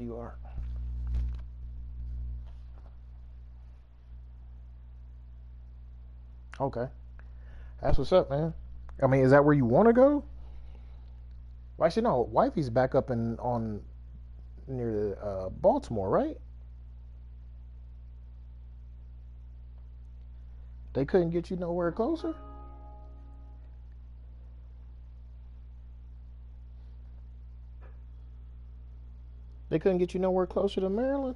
you are. Okay. That's what's up, man. I mean, is that where you want to go? Well, actually, no. Wifey's back up on near Baltimore, right? They couldn't get you nowhere closer? They couldn't get you nowhere closer to Maryland?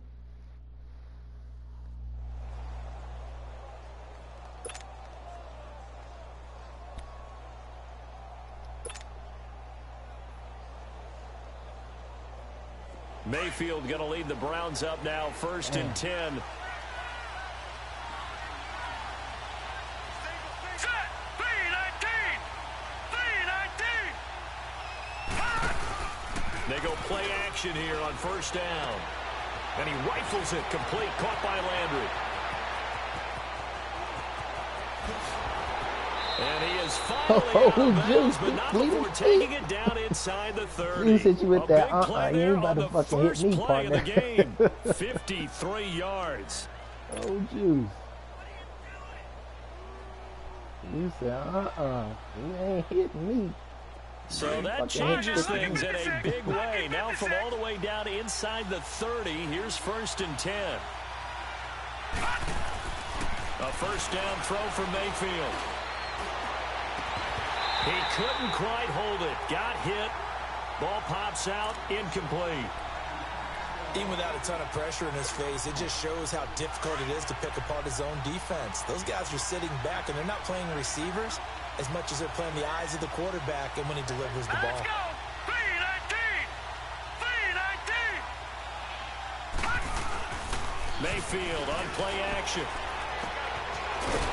Mayfield going to lead the Browns up now, 1st and 10. They go play action here on 1st down. And he rifles it complete, caught by Landry. And he is finally out of bounds, but not before taking it down inside the 30. You hit you with that, you ain't about to fucking hit me, play of the partner. game, 53 yards. Oh, juice. You said, you ain't hitting me. So that changes things in a big way. Now from all the way down inside the 30, here's 1st and 10. A 1st down throw from Mayfield. He couldn't quite hold it. Got hit. Ball pops out. Incomplete. Even without a ton of pressure in his face, it just shows how difficult it is to pick apart his own defense. Those guys are sitting back, and they're not playing receivers as much as they're playing the eyes of the quarterback and when he delivers the ball. Mayfield on play action.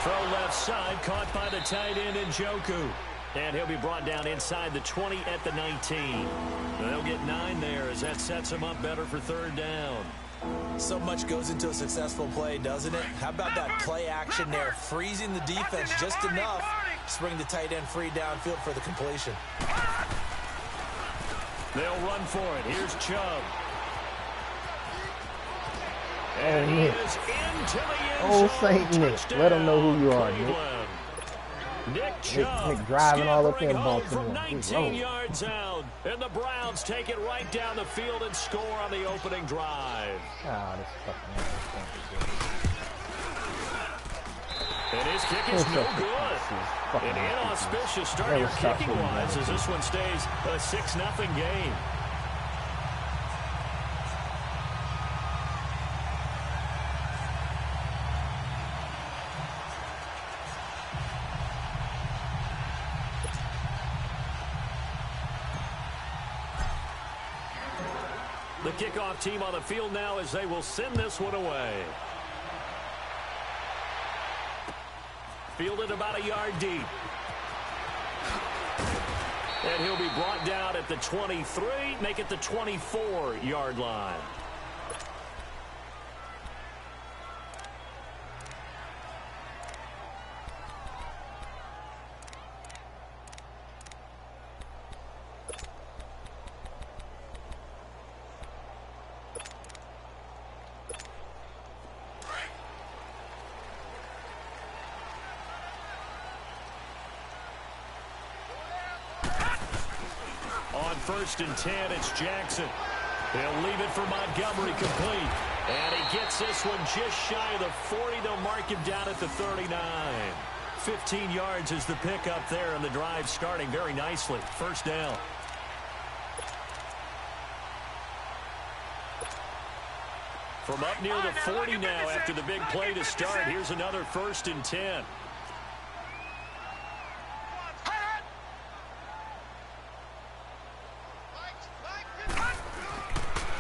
Throw left side, caught by the tight end Njoku. And he'll be brought down inside the 20 at the 19. They'll get 9 there as that sets him up better for 3rd down. So much goes into a successful play, doesn't it? How about that play action there, freezing the defense just enough to bring the tight end free downfield for the completion. They'll run for it. Here's Chubb. And he Nick. is into the end Oh, zone. Saint Nick. Let him know who you are, Nick. Cleveland. Nick Chubb Nick driving all up in scampering home Baltimore. from 19 yards out. And the Browns take it right down the field and score on the opening drive. Ah, this fucking And his kick is no good. An inauspicious start here kicking-wise as this one stays a 6-0 game. The kickoff team on the field now as they will send this one away. Fielded about a yard deep. And he'll be brought down at the 23, make it the 24-yard line. On 1st and 10, it's Jackson. He'll leave it for Montgomery complete. And he gets this one just shy of the 40. They'll mark him down at the 39. 15 yards is the pickup there, and the drive starting very nicely. 1st down. From up near the 40 now after the big play to start. Here's another 1st and 10.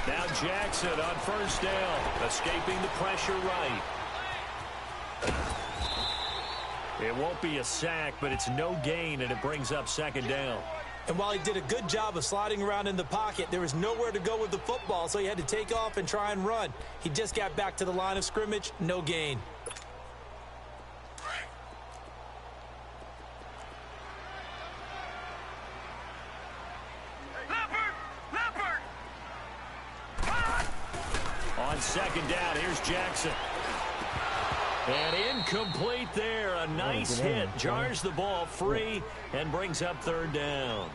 Now Jackson on 1st down, escaping the pressure right. It won't be a sack, but it's no gain, and it brings up 2nd down. And while he did a good job of sliding around in the pocket, there was nowhere to go with the football, so he had to take off and try and run. He just got back to the line of scrimmage, no gain. On second down, here's Jackson. And incomplete there. A nice hit. Jars the ball free and brings up third down.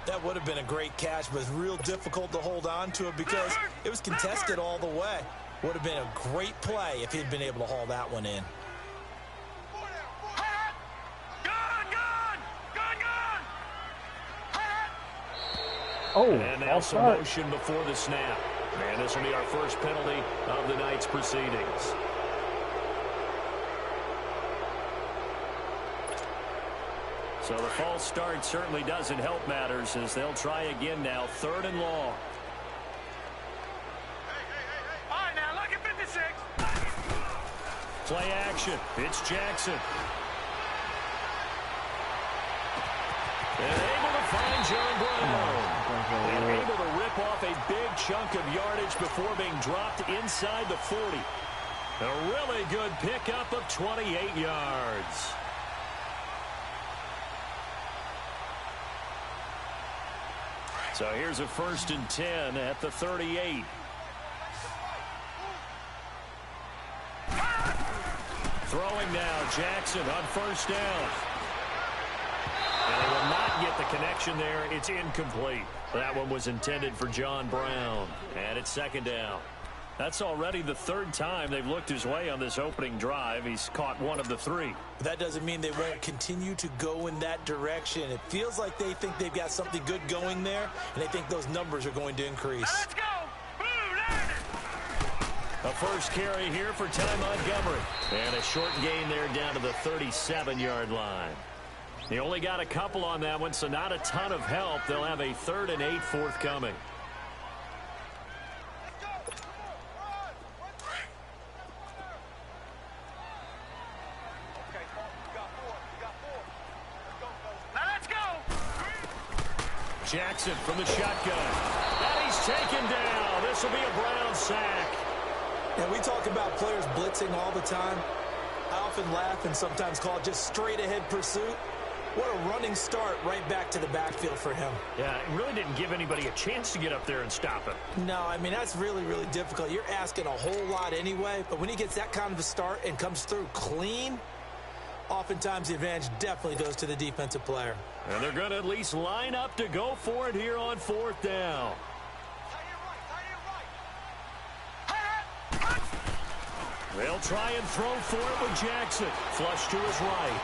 That would have been a great catch, but it's real difficult to hold on to it because it was contested all the way. Would have been a great play if he'd been able to haul that one in. Oh, and now some motion before the snap. And this will be our first penalty of the night's proceedings. So the false start certainly doesn't help matters as they'll try again now. Third and long. All right, now look at 56. Play action. It's Jackson. And able to find John Brown. And able to rip off a big chunk of yardage before being dropped inside the 40. A really good pickup of 28 yards. So here's a 1st and 10 at the 38. Throwing now, Jackson on 1st down. And they will not get the connection there. It's incomplete. That one was intended for John Brown. And it's 2nd down. That's already the 3rd time they've looked his way on this opening drive. He's caught 1 of the 3. But that doesn't mean they won't continue to go in that direction. It feels like they think they've got something good going there, and they think those numbers are going to increase. Let's go. A first carry here for Ty Montgomery. And a short gain there down to the 37-yard line. They only got a couple on that one, so not a ton of help. They'll have a 3rd and 8 forthcoming. Jackson from the shotgun. And he's taken down. This will be a Brown sack. And we talk about players blitzing all the time. I often laugh and sometimes call it just straight-ahead pursuit. What a running start right back to the backfield for him. Yeah, it really didn't give anybody a chance to get up there and stop him. No, I mean, that's really, really difficult. You're asking a whole lot anyway, but when he gets that kind of a start and comes through clean, oftentimes the advantage definitely goes to the defensive player. And they're going to at least line up to go for it here on 4th down. They'll try and throw for it with Jackson. Flush to his right.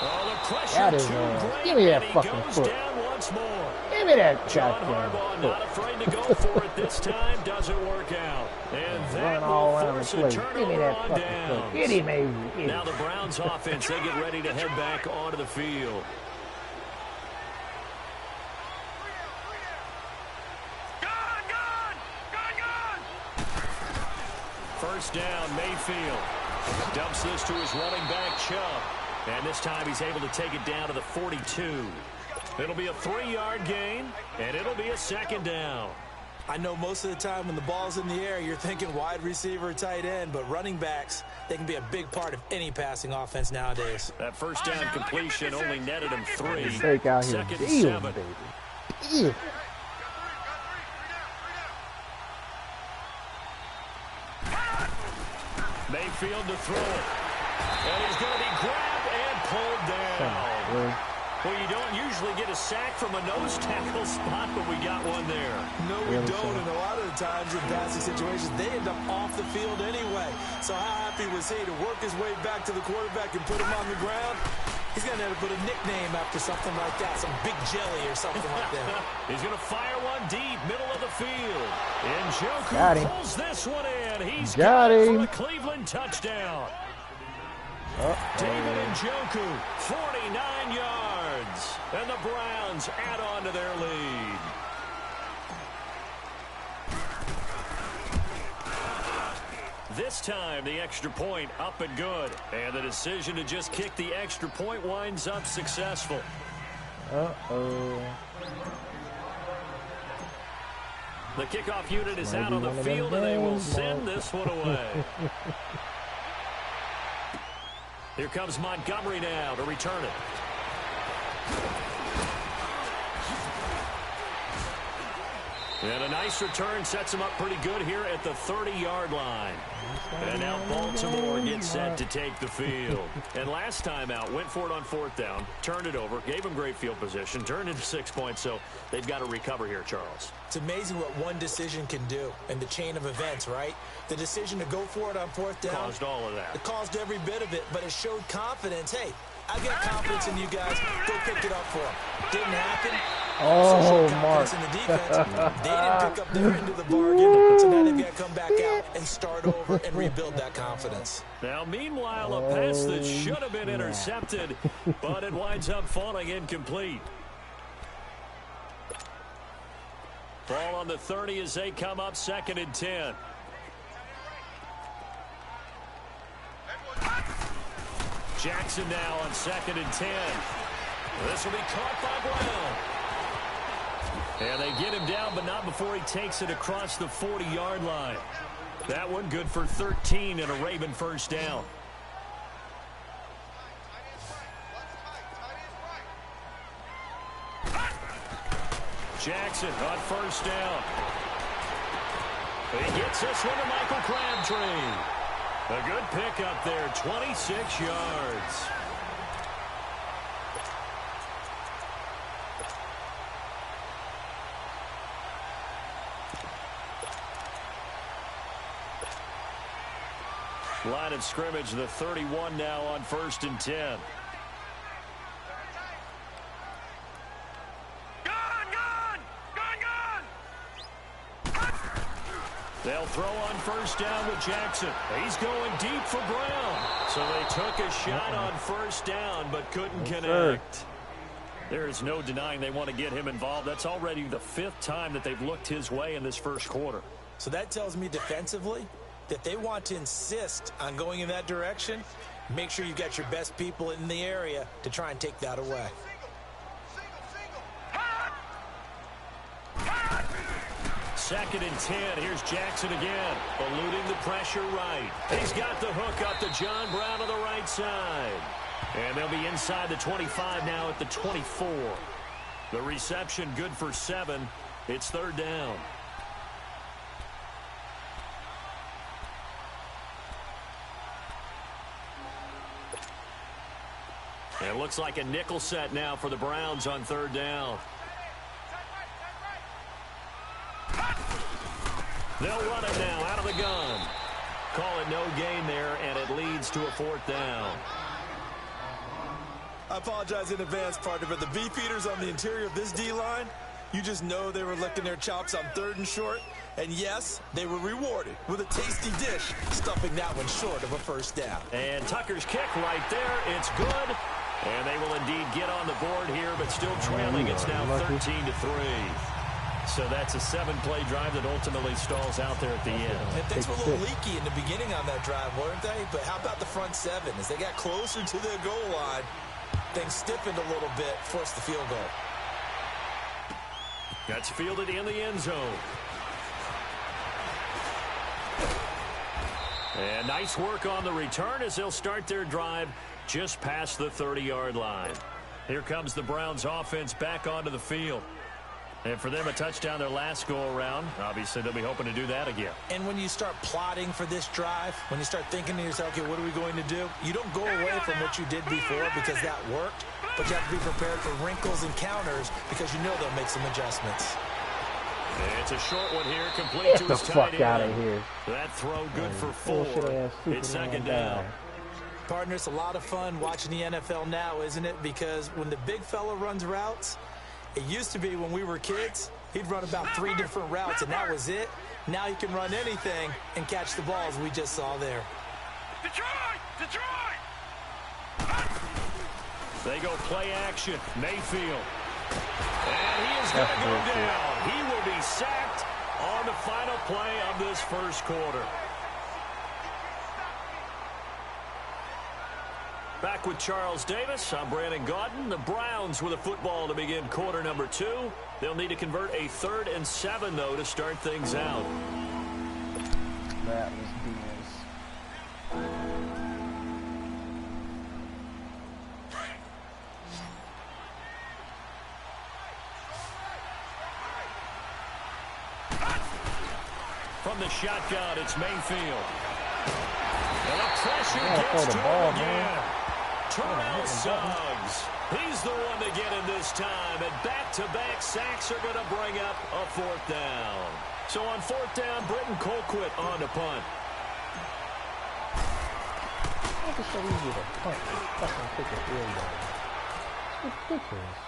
Oh, the pressure too great. Give me that and fucking he goes foot. down once more. Give me that John goddamn Harbaugh foot. not afraid to go for it this time. Doesn't work out. And that Running all will around the force a place. Give me turnover that on fucking downs. foot. Get him, Avery. Now the Browns offense, they get ready to head back onto the field. First down, Mayfield. Dumps this to his running back, Chubb. And this time he's able to take it down to the 42. It'll be a 3-yard gain, and it'll be a 2nd down. I know most of the time when the ball's in the air, you're thinking wide receiver, tight end, but running backs, they can be a big part of any passing offense nowadays. That first down completion only netted him 3. Fake out here. 2nd and Damn, 7. baby. Damn. Mayfield to throw it. And he's going to be grabbed and pulled down. Well, you don't usually get a sack from a nose tackle spot, but we got one there. No, we don't, and a lot of the times in passing situations, they end up off the field anyway. So how happy was he to work his way back to the quarterback and put him on the ground? He's going to have to put a nickname after something like that, some Big Jelly or something like that. He's going to fire one deep, middle of the field. Njoku pulls this one in. He's got it for a Cleveland touchdown. David Njoku, 49 yards. And the Browns add on to their lead. This time, the extra point up and good. And the decision to just kick the extra point winds up successful. Uh-oh. The kickoff unit is out on the field, and they will send this one away. Here comes Montgomery now to return it. And a nice return sets him up pretty good here at the 30-yard line. And now Baltimore gets set to take the field. And last time out, went for it on 4th down, turned it over, gave him great field position, turned into 6 points, so they've got to recover here, Charles. It's amazing what one decision can do in the chain of events, right? The decision to go for it on 4th down. Caused all of that. It caused every bit of it, but it showed confidence. Hey, I got confidence in you guys. Go pick it up for them. Didn't happen. Oh, Mark. In the defense. They didn't pick up their end of the bargain, so now they've got to come back out and start over and rebuild that confidence. Now, meanwhile, a pass that should have been intercepted, but it winds up falling incomplete. Ball on the 30 as they come up 2nd and 10. Jackson now on 2nd and 10. This will be caught by Brown. And they get him down, but not before he takes it across the 40-yard line. That one good for 13 and a Raven first down. Jackson on 1st down. He gets this one to Michael Crabtree. A good pickup there, 26 yards. Line of scrimmage, the 31 now on 1st and 10. They'll throw on 1st down with Jackson. He's going deep for Brown. So they took a shot on 1st down, but couldn't connect. There is no denying they want to get him involved. That's already the 5th time that they've looked his way in this first quarter. So that tells me defensively that they want to insist on going in that direction. Make sure you've got your best people in the area to try and take that away. Second and 10. Here's Jackson again, eluding the pressure right. He's got the hook up to John Brown on the right side. And they'll be inside the 25 now at the 24. The reception good for 7. It's 3rd down. It looks like a nickel set now for the Browns on 3rd down. They'll run it now out of the gun. Call it no gain there, and it leads to a 4th down. I apologize in advance, partner, but the beefeaters on the interior of this D-line, you just know they were licking their chops on 3rd and short. And yes, they were rewarded with a tasty dish, stuffing that one short of a 1st down. And Tucker's kick right there. It's good. And they will indeed get on the board here, but still trailing. It's now 13-3. So that's a 7-play drive that ultimately stalls out there at the end. And things were a little leaky in the beginning on that drive, weren't they? But how about the front 7? As they got closer to the goal line, things stiffened a little bit, forced the field goal. That's fielded in the end zone. And nice work on the return as they'll start their drive just past the 30-yard line. Here comes the Browns offense back onto the field. And for them, a touchdown their last go-around. Obviously, they'll be hoping to do that again. And when you start plotting for this drive, when you start thinking to yourself, okay, what are we going to do? You don't go away from what you did before because that worked, but you have to be prepared for wrinkles and counters because you know they'll make some adjustments. It's a short one here, complete to his tight end. Get the fuck out of here. That throw good for 4. It's 2nd down. Partner, it's a lot of fun watching the NFL now, isn't it? Because when the big fella runs routes, it used to be when we were kids, he'd run about 3 different routes, and that was it. Now he can run anything and catch the balls we just saw there. Detroit! Detroit! They go play action. Mayfield. And he is going to go down. He will be sacked on the final play of this first quarter. Back with Charles Davis. I'm Brandon Gaudin. The Browns with a football to begin quarter number 2. They'll need to convert a 3rd and 7, though, to start things out. That was BS. From the shotgun, it's Mayfield. And the pressure for gets the to ball, him again. man. Terrell Suggs. He's the one to get in this time. And back-to-back sacks are going to bring up a fourth down. So on fourth down, Britton Colquitt on to punt. It's so easy to punt and fucking kick a field goal. It's ridiculous.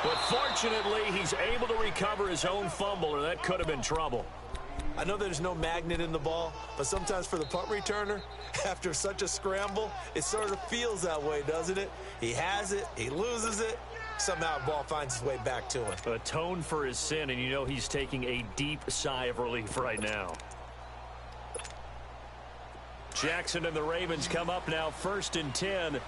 But fortunately, he's able to recover his own fumble, or that could have been trouble. I know there's no magnet in the ball, but sometimes for the punt returner, after such a scramble, it sort of feels that way, doesn't it? He has it, he loses it, somehow the ball finds its way back to him. Atone for his sin, and you know he's taking a deep sigh of relief right now. Jackson and the Ravens come up now, 1st and 10.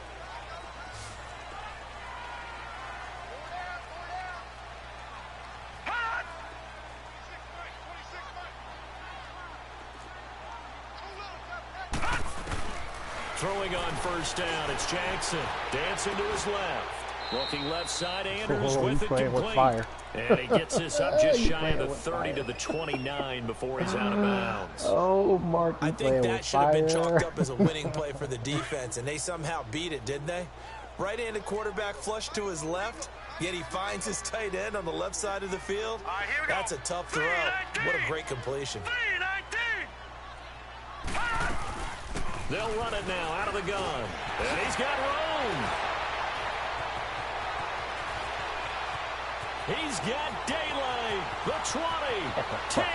Throwing on first down, it's Jackson. Dancing to his left. Looking left side, Andrews with it complete. And he gets this up just shy of the 30 to the 29 before he's out of bounds. Oh, Mark, I think that should have been chalked up as a winning play for the defense, and they somehow beat it, didn't they? Right-handed quarterback flushed to his left, yet he finds his tight end on the left side of the field. That's a tough throw. What a great completion. They'll run it now out of the gun. And he's got room. He's got daylight. The 20, 10.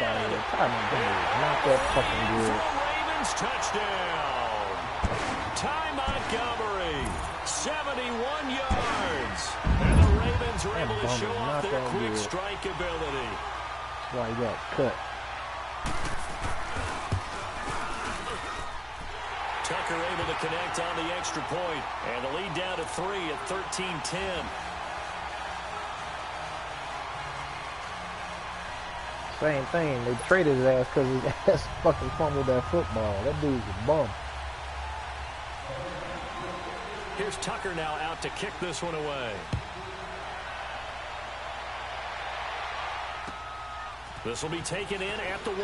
Not that fucking good. Ravens touchdown. Ty Montgomery, 71 yards. And the Ravens are able to show off their quick strike ability. Why you got cut? Tucker able to connect on the extra point. And the lead down to 3 at 13-10. Same thing. They traded his ass because his ass fucking fumbled that football. That dude's a bum. Here's Tucker now out to kick this one away. This will be taken in at the 1.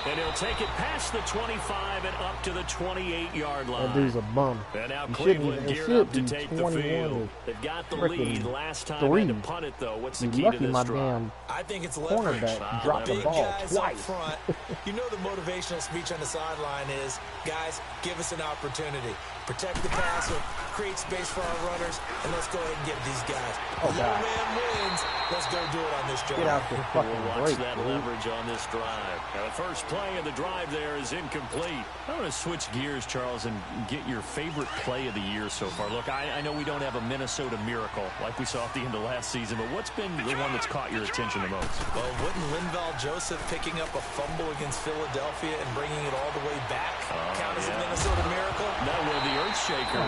And he'll take it past the 25 and up to the 28-yard line. That dude's a bum. And now Cleveland geared up to take the field. They've got the lead. Last time they had to punt it, though. What's the key to this drive? I think it's leverage. Cornerback dropped the ball twice. Front, you know the motivational speech on the sideline is, guys, give us an opportunity. Protect the passer, create space for our runners, and let's go ahead and get these guys. Oh, the little man wins. Let's go do it on this drive. Get out there, fucking We'll watch break, that dude. leverage on this drive. Now, the first play of the drive there is incomplete. I want to switch gears, Charles, and get your favorite play of the year so far. Look, I know we don't have a Minnesota miracle like we saw at the end of last season, but what's been the one that's caught your attention the most? Well, wouldn't Linval Joseph picking up a fumble against Philadelphia and bringing it all the way back count as a Minnesota miracle? That will be earth shaker.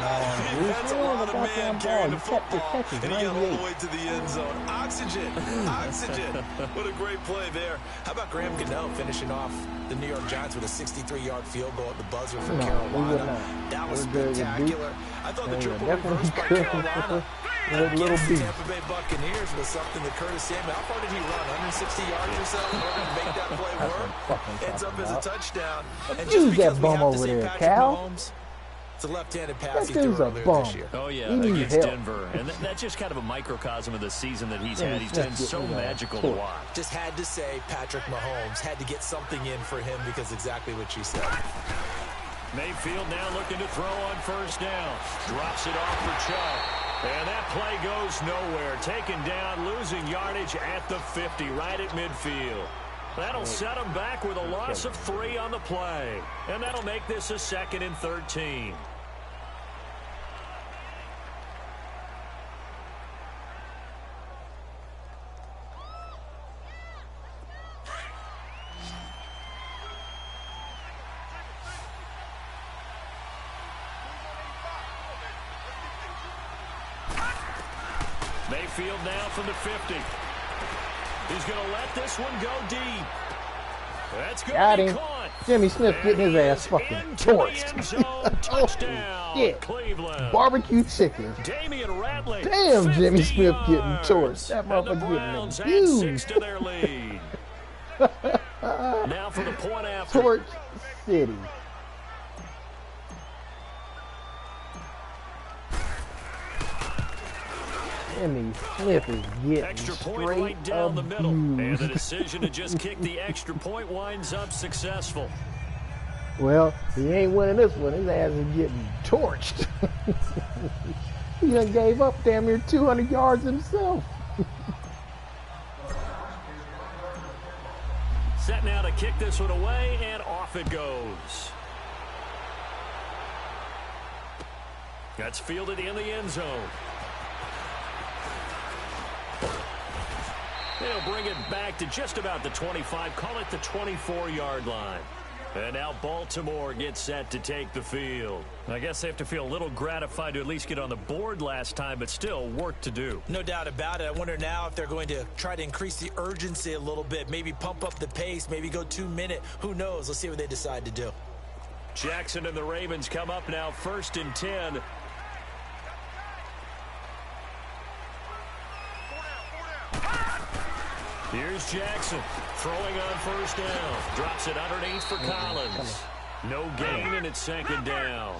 That's a lot of man carrying the football, and he got all the way to the end zone. Oxygen, oxygen. What a great play there. How about Graham Gano finishing off the New York Giants with a 63-yard field goal at the buzzer from Carolina? That was spectacular. I thought the triple reverse by Carolina against the Tampa Bay Buccaneers was something that Curtis Samuel, how far did he run? 160 yards or so in order to make that play work? Ends up as a touchdown. And just because we have to say Patrick Mahomes, it's a left-handed pass he threw earlier this year. Oh, yeah, against Denver. And that's just kind of a microcosm of the season that he's had. He's been so magical to watch. Just had to say Patrick Mahomes had to get something in for him because exactly what she said. Mayfield now looking to throw on first down. Drops it off for Chubb. And that play goes nowhere. Taken down, losing yardage at the 50, right at midfield. That'll set him back with a loss of 3 on the play. And that'll make this a 2nd and 13. Mayfield now from the 50. He's going to let this one go deep. That's going Got to be him. caught. Jimmy Smith And getting his he ass is fucking into the torched. end zone. Touchdown, shit. Cleveland. Barbecue chicken. Damian Ratley. Damn, Jimmy 50 Smith getting yards. torched. That And the motherfucker Browns getting add huge. 6 to their lead. Torch City. Emmy Smith is getting Extra point straight right down the middle. And abused. the decision to just kick the extra point winds up successful. Well, he ain't winning this one. His ass is getting torched. He done gave up damn near 200 yards himself. Set now to kick this one away, and off it goes. That's fielded in the end zone. They'll bring it back to just about the 25, call it the 24-yard line. And now Baltimore gets set to take the field. I guess they have to feel a little gratified to at least get on the board last time, but still work to do. No doubt about it. I wonder now if they're going to try to increase the urgency a little bit, maybe pump up the pace, maybe go 2-minute. Who knows? Let's see what they decide to do. Jackson and the Ravens come up now 1st and 10. Here's Jackson throwing on 1st down. Drops it underneath for Collins. No gain, and it's 2nd down.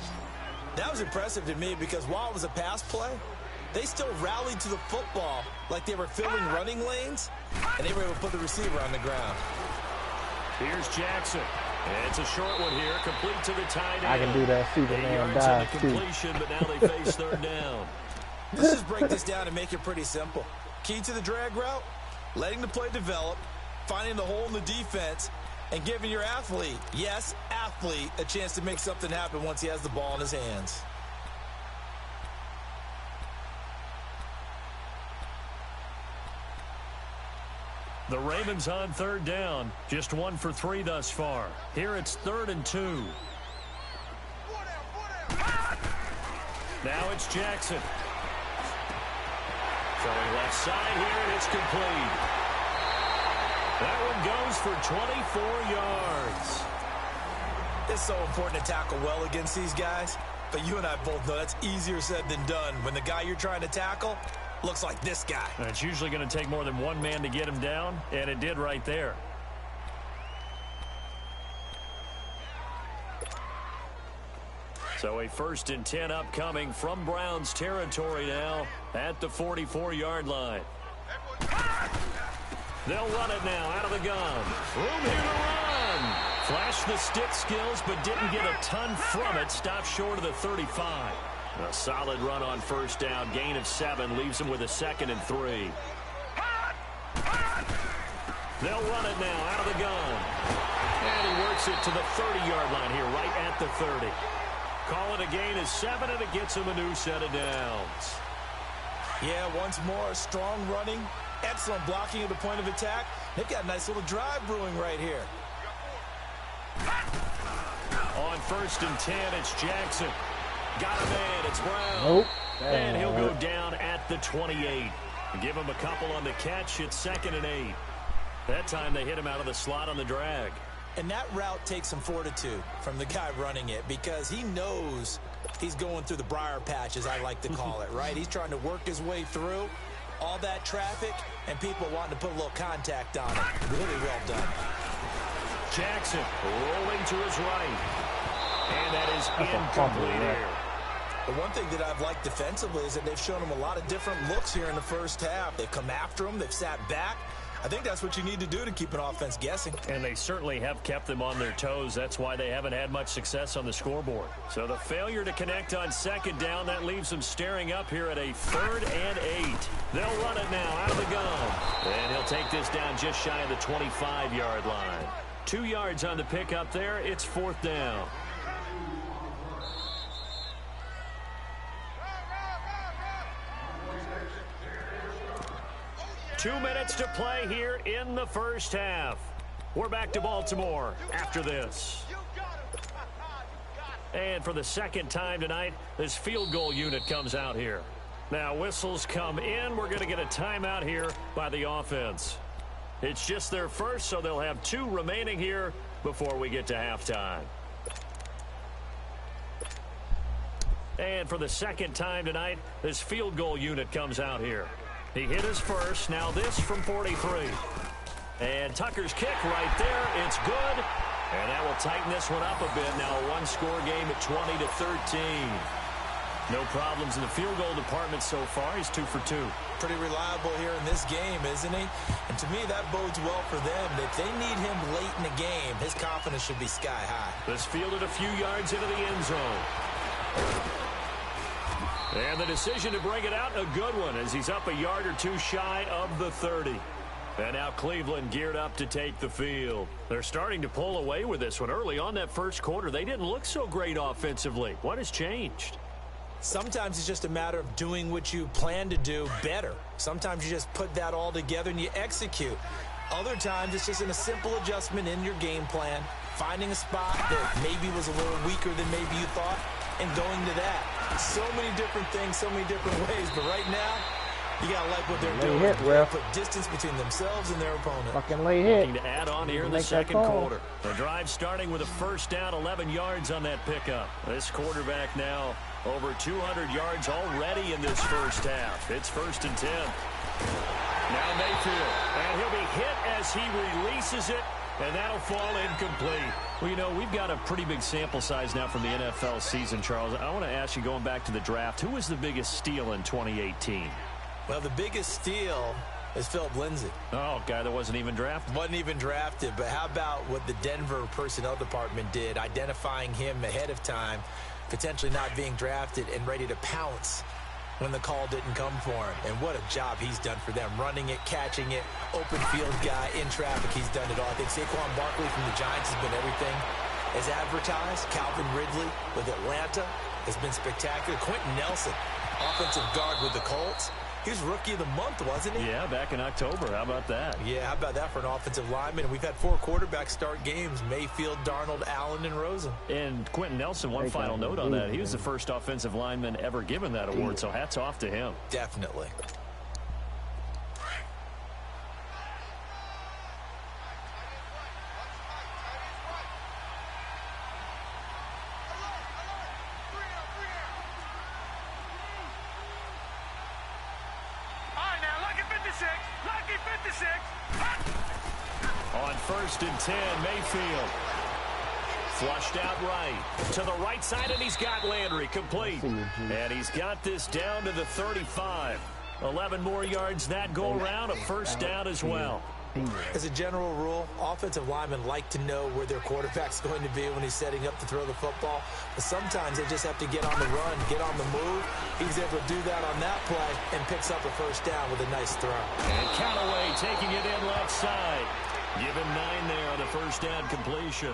That was impressive to me because while it was a pass play, they still rallied to the football like they were filling running lanes, and they were able to put the receiver on the ground. Here's Jackson. And it's a short one here, complete to the tight end. I can do that 8 Superman yards on the dive too. completion, but now they face 3rd down. Let's just break this down and make it pretty simple. Key to the drag route, letting the play develop, finding the hole in the defense, and giving your athlete, yes, athlete, a chance to make something happen once he has the ball in his hands. The Ravens on 3rd down. Just 1 for 3 thus far. Here it's 3rd and 2. Now it's Jackson. Throwing left side here, and it's complete. That one goes for 24 yards. It's so important to tackle well against these guys, but you and I both know that's easier said than done when the guy you're trying to tackle looks like this guy. And it's usually going to take more than one man to get him down, and it did right there. So a 1st and 10 upcoming from Browns territory now at the 44-yard line. They'll run it now out of the gun. Room here to run. Flashed the stick skills, but didn't get a ton from it. Stopped short of the 35. A solid run on 1st down. Gain of 7 leaves him with a 2nd and 3. They'll run it now out of the gun. And he works it to the 30-yard line here, right at the 30. Call it a gain of 7, and it gets him a new set of downs. Yeah, once more, strong running, excellent blocking at the point of attack. They've got a nice little drive brewing right here. On 1st and 10, it's Jackson. Got a man, it's Brown. Nope. And he'll go down at the 28. Give him a couple on the catch. It's 2nd and 8. That time they hit him out of the slot on the drag. And that route takes some fortitude from the guy running it because he knows he's going through the briar patch, as I like to call it, right? He's trying to work his way through all that traffic and people wanting to put a little contact on it. Really well done. Jackson rolling to his right. And that is incomplete here. The one thing that I've liked defensively is that they've shown him a lot of different looks here in the 1st half. They've come after him. They've sat back. I think that's what you need to do to keep an offense guessing. And they certainly have kept them on their toes. That's why they haven't had much success on the scoreboard. So the failure to connect on 2nd down, that leaves them staring up here at a 3rd and 8. They'll run it now out of the gun. And he'll take this down just shy of the 25-yard line. 2 yards on the pickup there. It's 4th down. Two minutes to play here in the 1st half. We're back to Baltimore after this. And for the 2nd time tonight, this field goal unit comes out here. Now whistles come in. We're going to get a timeout here by the offense. It's just their first, so they'll have 2 remaining here before we get to halftime. And for the 2nd time tonight, this field goal unit comes out here. He hit his first. Now this from 43. And Tucker's kick right there. It's good. And that will tighten this one up a bit. Now a one-score game at 20-13. No problems in the field goal department so far. He's 2 for 2. Pretty reliable here in this game, isn't he? And to me, that bodes well for them. If they need him late in the game, his confidence should be sky high. This fielded a few yards into the end zone. And the decision to bring it out, a good one, as he's up a yard or two shy of the 30. And now Cleveland geared up to take the field. They're starting to pull away with this one. Early on that first quarter, they didn't look so great offensively. What has changed? Sometimes it's just a matter of doing what you plan to do better. Sometimes you just put that all together and you execute. Other times it's just in a simple adjustment in your game plan, finding a spot that maybe was a little weaker than maybe you thought, and going to that. So many different things, so many different ways, but right now, you gotta like what they're doing. Hit, ref. Put distance between themselves and their opponent. Fucking late hit. Looking to add on here in the second quarter. The drive starting with a first down, 11 yards on that pickup. This quarterback now over 200 yards already in this first half. It's 1st and 10. Now Mayfield, and he'll be hit as he releases it, and that'll fall incomplete. Well, you know, we've got a pretty big sample size now from the NFL season, Charles. I want to ask you, going back to the draft, who was the biggest steal in 2018? Well, the biggest steal is Philip Lindsay. Oh, guy that wasn't even drafted. Wasn't even drafted, but how about what the Denver personnel department did, identifying him ahead of time, potentially not being drafted and ready to pounce when the call didn't come for him. And what a job he's done for them. Running it, catching it, open field guy, in traffic, he's done it all. I think Saquon Barkley from the Giants has been everything as advertised. Calvin Ridley with Atlanta has been spectacular. Quentin Nelson, offensive guard with the Colts. He was Rookie of the Month, wasn't he? Yeah, back in October. How about that? Yeah, how about that for an offensive lineman? We've had 4 quarterbacks start games: Mayfield, Darnold, Allen, and Rosen. And Quentin Nelson, one final note on that. He was the first offensive lineman ever given that award, so hats off to him. Definitely. On 1st and 10, Mayfield. Flushed out right. To the right side, and he's got Landry complete. And he's got this down to the 35. 11 more yards that go around, a first down as well. As a general rule, offensive linemen like to know where their quarterback's going to be when he's setting up to throw the football. But sometimes they just have to get on the run, get on the move. He's able to do that on that play and picks up a first down with a nice throw. And Callaway taking it in left side. Give him 9 there on the first down completion.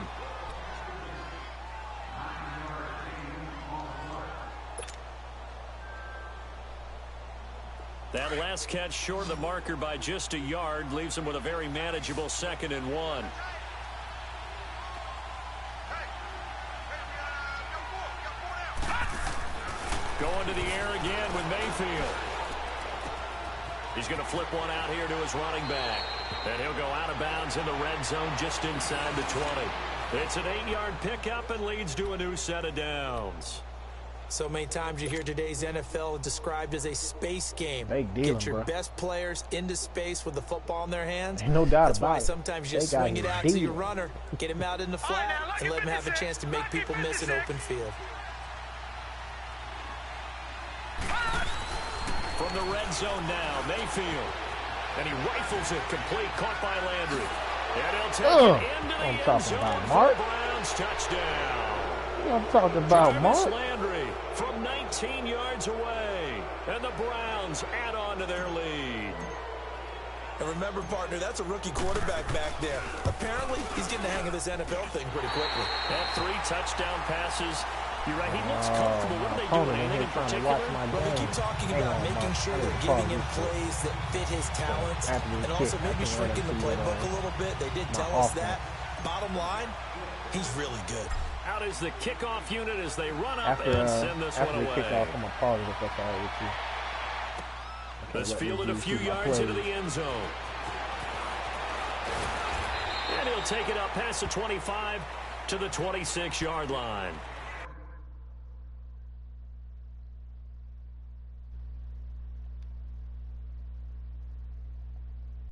That last catch short of the marker by just a yard leaves him with a very manageable 2nd and 1. Going to the air again with Mayfield. He's going to flip one out here to his running back. And he'll go out of bounds in the red zone just inside the 20. It's an 8-yard pickup and leads to a new set of downs. So many times you hear today's NFL described as a space game. Get your best players into space with the football in their hands. No doubt That's about why it. sometimes you just swing it out to your runner, get him out in the flat, and let him have a chance to make people miss an open field. From the red zone now, Mayfield. And he rifles it complete, caught by Landry. And he'll take it into the end zone for the Browns touchdown. I'm talking about Mark. Landry from 19 yards away. And the Browns add on to their lead. And remember, partner, that's a rookie quarterback back there. Apparently, he's getting the hang of this NFL thing pretty quickly. Had 3 touchdown passes. You're right, he looks comfortable. What are they doing? Anything in particular? But we keep talking about making sure they're giving him plays that fit his talents and also maybe shrinking the playbook a little bit. They did tell us that. Bottom line, he's really good. Out is the kickoff unit as they run up and send this one away. Kickoff, I'm positive that's all with you. This fielded a few yards into the end zone. And he'll take it up past the 25 to the 26-yard line.